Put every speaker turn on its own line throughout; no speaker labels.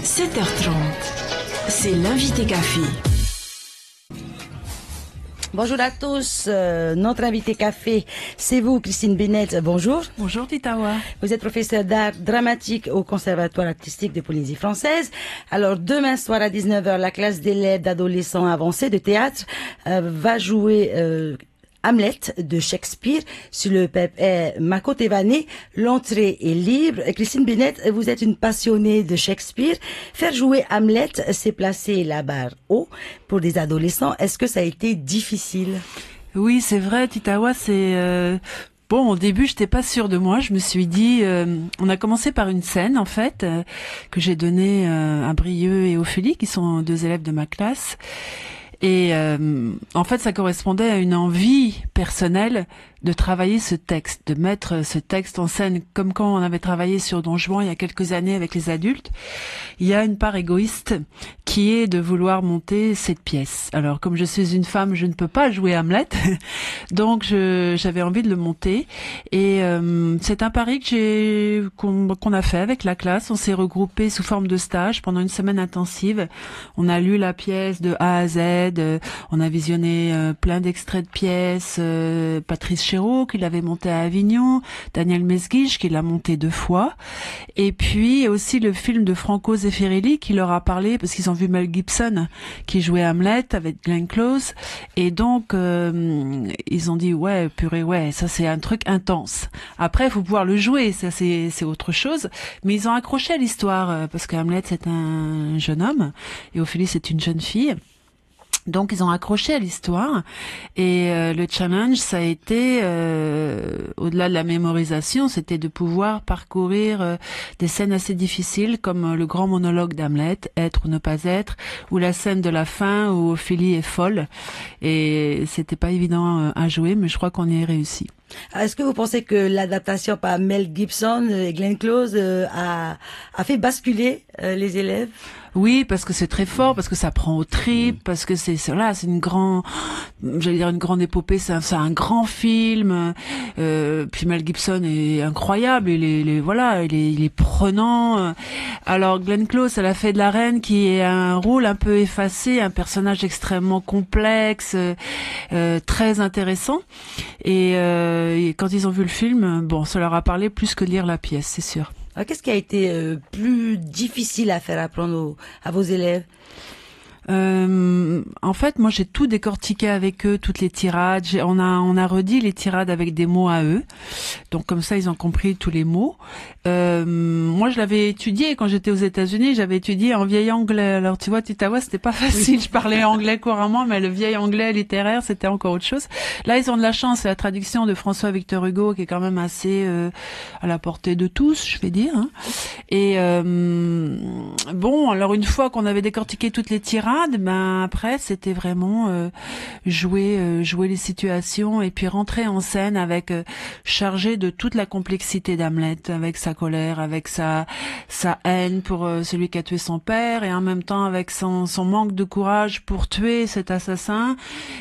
7h30, c'est l'invité café.
Bonjour à tous, notre invité café, c'est vous, Christine Bennett. Bonjour.
Bonjour Titawa.
Vous êtes professeure d'art dramatique au Conservatoire artistique de Polynésie française. Alors, demain soir à 19h, la classe d'élèves d'adolescents avancés de théâtre va jouer Hamlet de Shakespeare sur le PEP Makotevane. L'entrée est libre. Christine Bennett, vous êtes une passionnée de Shakespeare. Faire jouer Hamlet, c'est placer la barre haut pour des adolescents. Est-ce que ça a été difficile?
Oui, c'est vrai, Titawa, c'est... Bon, au début, j'étais pas sûre de moi. Je me suis dit, on a commencé par une scène, en fait, que j'ai donnée à Brieux et Ophélie, qui sont deux élèves de ma classe. Et en fait, ça correspondait à une envie personnelle de travailler ce texte, de mettre ce texte en scène comme quand on avait travaillé sur Don Juan il y a quelques années avec les adultes. Il y a une part égoïste qui est de vouloir monter cette pièce. Alors, comme je suis une femme, je ne peux pas jouer Hamlet, donc j'avais envie de le monter. Et c'est un pari qu'on a fait avec la classe. On s'est regroupés sous forme de stage pendant une semaine intensive. On a lu la pièce de A à Z. On a visionné plein d'extraits de pièces. Patrice Chéreau, qui l'avait monté à Avignon, Daniel Mesguich, qui l'a monté 2 fois, et puis aussi le film de Franco Zeffirelli, qui leur a parlé, parce qu'ils ont vu Mel Gibson, qui jouait Hamlet avec Glenn Close, et donc ils ont dit, ouais, purée, ouais, ça c'est un truc intense. Après, il faut pouvoir le jouer, ça c'est autre chose, mais ils ont accroché à l'histoire, parce que Hamlet c'est un jeune homme, et Ophélie c'est une jeune fille. Donc ils ont accroché à l'histoire et le challenge ça a été au-delà de la mémorisation, c'était de pouvoir parcourir des scènes assez difficiles comme le grand monologue d'Hamlet, être ou ne pas être, ou la scène de la fin où Ophélie est folle, et c'était pas évident à jouer, mais je crois qu'on y est réussi.
Est-ce que vous pensez que l'adaptation par Mel Gibson et Glenn Close a fait basculer les élèves?
Oui, parce que c'est très fort, parce que ça prend aux tripes, parce que c'est une grande épopée, c'est un grand film. Puis Mel Gibson est incroyable, il est prenant. Alors Glenn Close, elle a fait de la reine qui est un rôle un peu effacé, un personnage extrêmement complexe, très intéressant. Et quand ils ont vu le film, bon, ça leur a parlé plus que de lire la pièce, c'est sûr.
Alors, qu'est-ce qui a été plus difficile à faire apprendre à vos élèves?
En fait, moi, j'ai tout décortiqué avec eux, toutes les tirades. On a redit les tirades avec des mots à eux. Donc, comme ça, ils ont compris tous les mots. Moi, je l'avais étudié quand j'étais aux États-Unis. J'avais étudié en vieil anglais. Alors, tu vois, Titawa, c'était pas facile. Je parlais anglais couramment, mais le vieil anglais littéraire, c'était encore autre chose. Là, ils ont de la chance. C'est la traduction de François Victor Hugo qui est quand même assez à la portée de tous, je vais dire. Hein. Et bon, alors une fois qu'on avait décortiqué toutes les tirades, ben après c'était vraiment jouer les situations et puis rentrer en scène avec chargé de toute la complexité d'Hamlet, avec sa colère, avec sa haine pour celui qui a tué son père, et en même temps avec son manque de courage pour tuer cet assassin.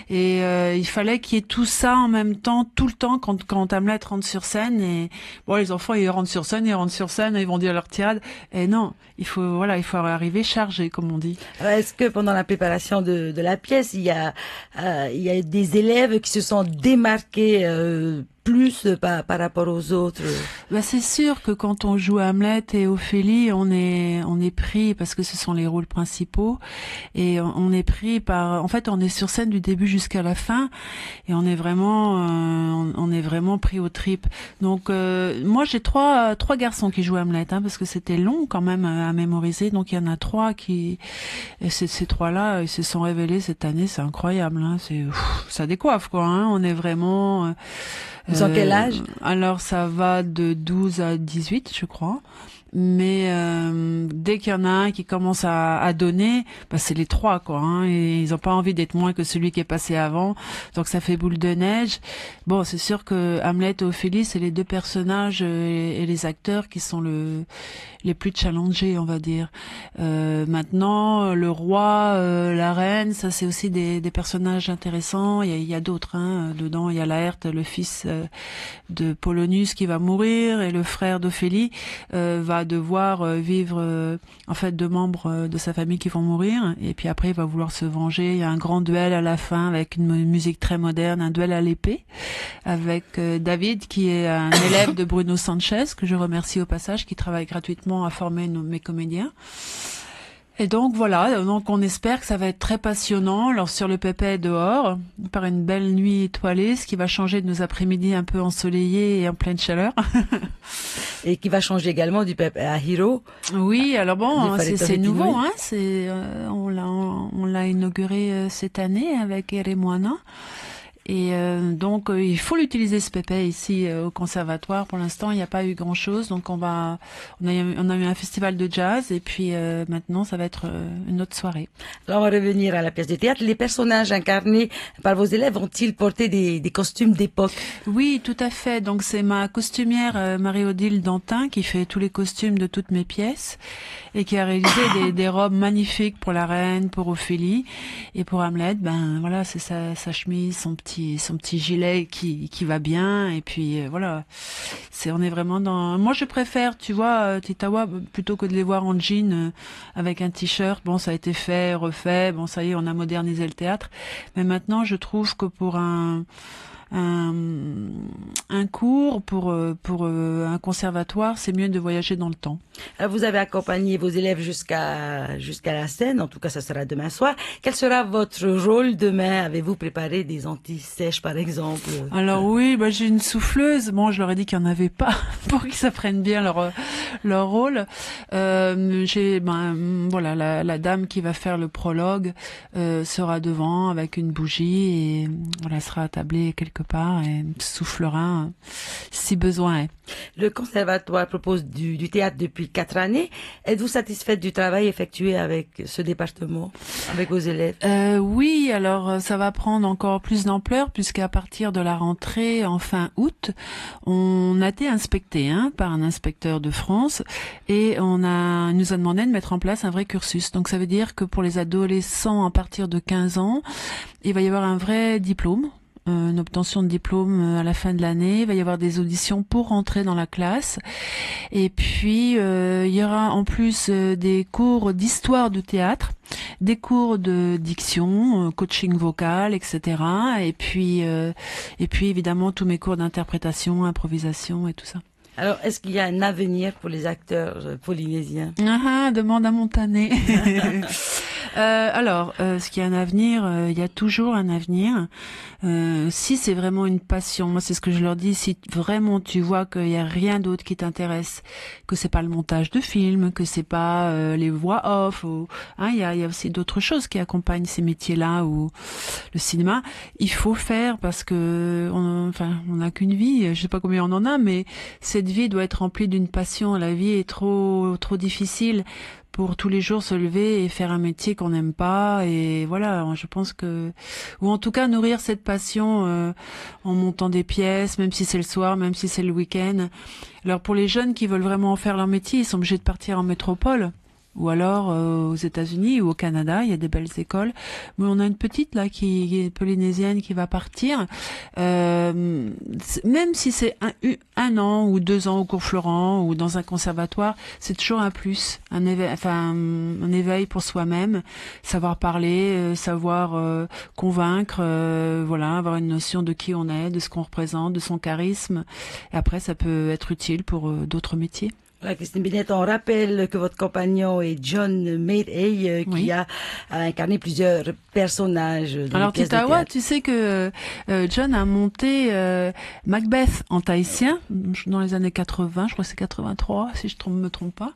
Et il fallait qu'il y ait tout ça en même temps, tout le temps, quand Hamlet rentre sur scène. Et bon, les enfants ils rentrent sur scène, ils vont dire leur tirade. Et non, il faut arriver chargé, comme on dit.
Alors, est-ce que pendant la préparation de la pièce, il y a des élèves qui se sont démarqués plus par rapport aux autres?
Bah c'est sûr que quand on joue Hamlet et Ophélie, on est pris, parce que ce sont les rôles principaux, et on est pris en fait on est sur scène du début jusqu'à la fin, et on est vraiment pris aux tripes. Donc moi j'ai trois garçons qui jouent Hamlet, hein, parce que c'était long quand même à mémoriser, donc il y en a 3 ces 3-là ils se sont révélés cette année, c'est incroyable, hein, ça décoiffe quoi, hein, on est vraiment
Ils ont quel âge?
Alors ça va de 12 à 18, je crois. Mais dès qu'il y en a un qui commence à donner, bah c'est les 3 quoi, hein, et ils ont pas envie d'être moins que celui qui est passé avant, donc ça fait boule de neige. Bon, c'est sûr que Hamlet et Ophélie, c'est les 2 personnages et les acteurs qui sont les plus challengés, on va dire. Maintenant, le roi, la reine, ça c'est aussi des personnages intéressants. Il y a d'autres, hein, dedans. Il y a Laërte, le fils de Polonius qui va mourir, et le frère d'Ophélie va va devoir vivre en fait deux membres de sa famille qui vont mourir, et puis après il va vouloir se venger. Il y a un grand duel à la fin avec une musique très moderne, un duel à l'épée avec David qui est un élève de Bruno Sanchez, que je remercie au passage, qui travaille gratuitement à former mes comédiens. Et donc voilà, donc on espère que ça va être très passionnant. Alors sur le Pépé dehors, par une belle nuit étoilée, ce qui va changer de nos après-midi un peu ensoleillés et en pleine chaleur.
Et qui va changer également du Pépé à Hiro.
Oui, alors bon, c'est nouveau, hein. On l'a inauguré cette année avec Eremoana. Et donc il faut l'utiliser ce pépé ici au conservatoire. Pour l'instant, il n'y a pas eu grand-chose, donc on a eu un festival de jazz et puis maintenant ça va être une autre soirée.
Alors on va revenir à la pièce de théâtre. Les personnages incarnés par vos élèves ont-ils porté des costumes d'époque?
Oui, tout à fait. Donc c'est ma costumière Marie-Odile Dantin qui fait tous les costumes de toutes mes pièces et qui a réalisé des robes magnifiques pour la reine, pour Ophélie et pour Hamlet. Ben voilà, c'est sa chemise, son petit gilet qui va bien, et puis voilà, on est vraiment dans. Moi je préfère, tu vois, Titawa, plutôt que de les voir en jean avec un t-shirt. Bon, ça a été fait, refait, bon ça y est, on a modernisé le théâtre, mais maintenant je trouve que pour un cours, pour un conservatoire, c'est mieux de voyager dans le temps.
Alors vous avez accompagné vos élèves jusqu'à la scène, en tout cas ça sera demain soir. Quel sera votre rôle demain? Avez-vous préparé des anti-sèches par exemple?
Alors oui, j'ai une souffleuse. Bon, je leur ai dit qu'il n'y en avait pas pour qu'ils apprennent bien leur rôle. Voilà, la dame qui va faire le prologue sera devant avec une bougie et voilà, sera attablée quelque part et soufflera si besoin est.
Le conservatoire propose du théâtre depuis 4 années. Êtes-vous satisfaite du travail effectué avec ce département, avec vos élèves?
Oui, alors ça va prendre encore plus d'ampleur puisqu'à partir de la rentrée en fin août, on a été inspecté par un inspecteur de France et il nous a demandé de mettre en place un vrai cursus. Donc ça veut dire que pour les adolescents à partir de 15 ans, il va y avoir un vrai diplôme. Une obtention de diplôme à la fin de l'année. Il va y avoir des auditions pour rentrer dans la classe. Et puis, il y aura en plus des cours d'histoire du théâtre, des cours de diction, coaching vocal, etc. Et puis évidemment, tous mes cours d'interprétation, improvisation et tout ça.
Alors, est-ce qu'il y a un avenir pour les acteurs polynésiens?
Demande à Montané. Est-ce qu'il y a un avenir? Il y a toujours un avenir. Si c'est vraiment une passion, moi c'est ce que je leur dis, si vraiment tu vois qu'il y a rien d'autre qui t'intéresse, que c'est pas le montage de films, que c'est pas les voix off, il y a aussi d'autres choses qui accompagnent ces métiers-là ou le cinéma. Il faut faire parce que on n'a qu'une vie. Je sais pas combien on en a, mais cette vie doit être remplie d'une passion. La vie est trop difficile pour tous les jours se lever et faire un métier qu'on n'aime pas. Et voilà, je pense que... Ou en tout cas, nourrir cette passion en montant des pièces, même si c'est le soir, même si c'est le week-end. Alors pour les jeunes qui veulent vraiment en faire leur métier, ils sont obligés de partir en métropole. Ou alors aux États-Unis ou au Canada, il y a des belles écoles. Mais on a une petite là qui est polynésienne qui va partir. Même si c'est un an ou 2 ans au cours Florent ou dans un conservatoire, c'est toujours un plus, un éveil pour soi-même, savoir parler, savoir convaincre, avoir une notion de qui on est, de ce qu'on représente, de son charisme. Et après, ça peut être utile pour d'autres métiers.
Voilà, Christine Bennett, on rappelle que votre compagnon est John Mayday, qui a incarné plusieurs personnages dans les pièces de théâtre.
Alors, tu sais que John a monté Macbeth en tahitien dans les années 80, je crois que c'est 83, si je me trompe pas,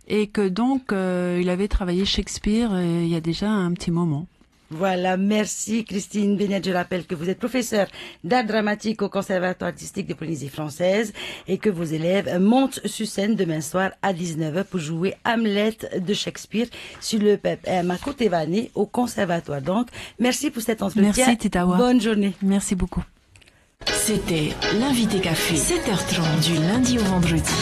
et que donc il avait travaillé Shakespeare il y a déjà un petit moment.
Voilà, merci Christine Bennett. Je rappelle que vous êtes professeure d'art dramatique au Conservatoire artistique de Polynésie française et que vos élèves montent sur scène demain soir à 19h pour jouer Hamlet de Shakespeare sur le PEPM à Côté-Vanné au Conservatoire. Donc, merci pour cet entretien.
Merci Titawa.
Bonne journée.
Merci beaucoup.
C'était l'invité café, 7h30 du lundi au vendredi.